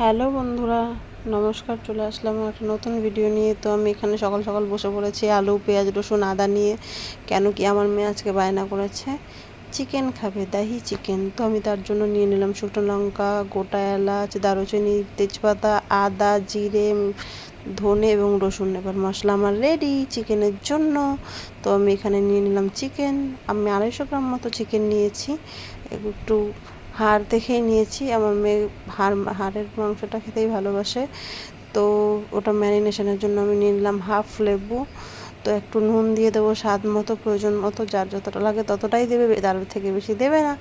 Hello বন্ধুরা, নমস্কার। চলে আসলাম একটা নতুন ভিডিও নিয়ে। তো আমি এখানে সকাল সকাল বসে পড়েছি আলু, পেঁয়াজ, রসুন, আদা নিয়ে। কেন কি আমার মেয়ে আজকে বায়না করেছে চিকেন খাবে, দাহি চিকেন। তো আমি তার জন্য নিয়ে নিলাম শুকনো লঙ্কা, গোটা এলাচ, দারুচিনি, তেজপাতা, আদা, জিরে, ধনে এবং রসুন। এবার মশলা আমার রেডি চিকেনের জন্য। তো আমি এখানে নিয়ে নিলাম চিকেন। আমি 250 গ্রাম মতো চিকেন নিয়েছি। একটু হাড় দেখেই নিয়েছি, আমার মেয়ে হাড়ের মাংসটা খেতেই ভালোবাসে। তো ওটা ম্যারিনেশনের জন্য আমি নিয়ে নিলাম হাফ লেবু। তো একটু নুন দিয়ে দেবো স্বাদ মতো, প্রয়োজন মতো, যার যতটা লাগে ততটাই দেবে, তার থেকে বেশি দেবে না।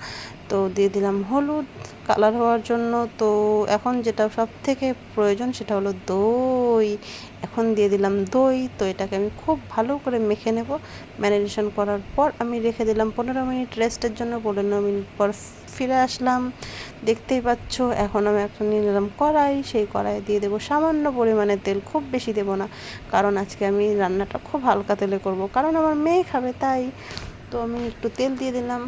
তো দিয়ে দিলাম হলুদ কালার হওয়ার জন্য। তো এখন যেটা সব থেকে প্রয়োজন সেটা হলো দই। এখন দিয়ে দিলাম দই। তো এটাকে আমি খুব ভালো করে মেখে নেব। ম্যারিনেশন করার পর আমি রেখে দিলাম 15 মিনিট রেস্টের জন্য। 15 মিনিট পর ফিরে আসলাম। দেখতেই পাচ্ছ এখন আমি একটা নিয়ে নিলাম কড়াই। সেই কড়াইয়ে দিয়ে দেবো সামান্য পরিমাণে তেল, খুব বেশি দেবো না, কারণ আজকে আমি রান্নাটা খুব হালকা তেলে করব, কারণ আমার মেয়ে খাবে তাই। তো আমি একটু তেল দিয়ে দিলাম।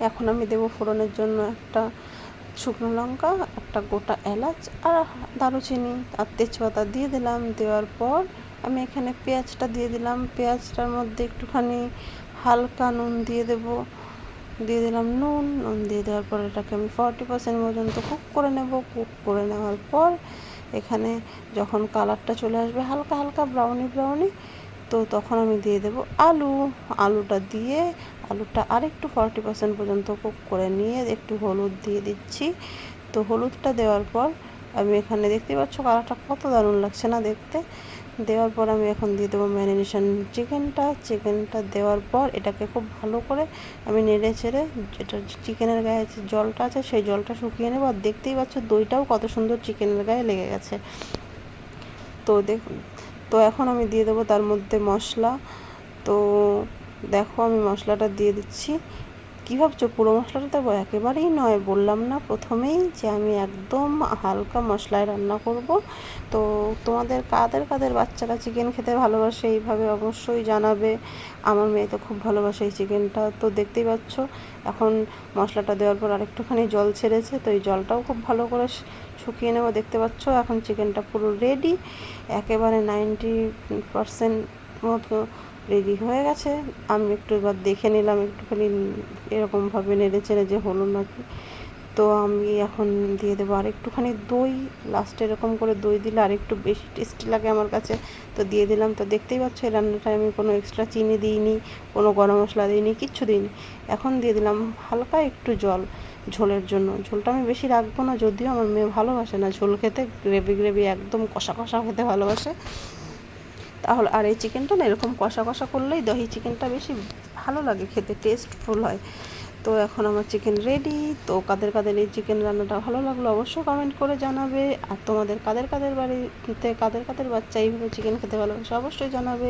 এখন আমি দেবো ফোড়নের জন্য একটা শুকনো লঙ্কা, একটা গোটা এলাচ আর দারুচিনি আর তেজপাতা দিয়ে দিলাম। দেওয়ার পর আমি এখানে পেঁয়াজটা দিয়ে দিলাম। পেঁয়াজটার মধ্যে একটুখানি হালকা নুন দিয়ে দেবো। দিয়ে দিলাম নুন দিয়ে দেওয়ার পর এটাকে আমি 40% পর্যন্ত কুক করে নেব। কুক করে নেওয়ার পর এখানে যখন কালারটা চলে আসবে হালকা হালকা ব্রাউনি, তো তখন আমি দিয়ে দেবো আলুটা দিয়ে আলুটা আরেকটু 40% পর্যন্ত কুক করে নিয়ে একটু হলুদ দিয়ে দিচ্ছি। তো হলুদটা দেওয়ার পর আমি এখানে দেখতে পাচ্ছ কালারটা কত দারুণ লাগছে না দেখতে। দেওয়ার পর আমি এখন দিয়ে দেবো ম্যারিনেশন চিকেনটা দেওয়ার পর এটাকে খুব ভালো করে আমি নেড়ে ছেড়ে, যেটা চিকেনের গায়ে যে জলটা আছে সেই জলটা শুকিয়ে নেবো। আর দেখতেই পাচ্ছ দইটাও কত সুন্দর চিকেনের গায়ে লেগে গেছে। তো দেখুন, তো এখন আমি দিয়ে দেবো তার মধ্যে মশলা। তো দেখো আমি মশলাটা দিয়ে দিচ্ছি। কী ভাবছো পুরো মশলাটা দেবো? একেবারেই নয়, বললাম না প্রথমেই যে আমি একদম হালকা মশলায় রান্না করব। তো তোমাদের কাদের কাদের বাচ্চারা চিকেন খেতে ভালোবাসে এইভাবে অবশ্যই জানাবে। আমার মেয়ে তো খুব ভালোবাসে এই চিকেনটা। তো দেখতেই পাচ্ছ এখন মশলাটা দেওয়ার পর আরেকটুখানি জল ছেড়েছে। তো এই জলটাও খুব ভালো করে শুকিয়ে নেব। দেখতে পাচ্ছ এখন চিকেনটা পুরো রেডি, একেবারে 90% মতো রেডি হয়ে গেছে। আমি একটু এবার দেখে নিলাম একটুখানি এরকমভাবে নেড়ে চেড়ে যে হলো নাকি। তো আমি এখন দিয়ে দেবো আরেকটুখানি দই। লাস্টে এরকম করে দই দিলে আরেকটু বেশি টেস্টি লাগে আমার কাছে। তো দিয়ে দিলাম। তো দেখতেই পাচ্ছ এই রান্নাটায় আমি কোনো এক্সট্রা চিনি দিইনি, কোনো গরম মশলা দিইনি, কিচ্ছু দিইনি। এখন দিয়ে দিলাম হালকা একটু জল ঝোলের জন্য। ঝোলটা আমি বেশি রাখবো না, যদিও আমার মেয়ে ভালোবাসে না ঝোল খেতে, গ্রেভি একদম কষা কষা খেতে ভালোবাসে। তাহলে আর এই চিকেনটা না এরকম কষা কষা করলেই দহি চিকেনটা বেশি ভালো লাগে খেতে, টেস্টফুল হয়। তো এখন আমার চিকেন রেডি। তো কাদের কাদের এই চিকেন রান্নাটা ভালো লাগলো অবশ্যই কমেন্ট করে জানাবে। আর তোমাদের কাদের কাদের বাড়িতে কাদের কাদের বাচ্চা এইভাবে চিকেন খেতে ভালোবাসে অবশ্যই জানাবে।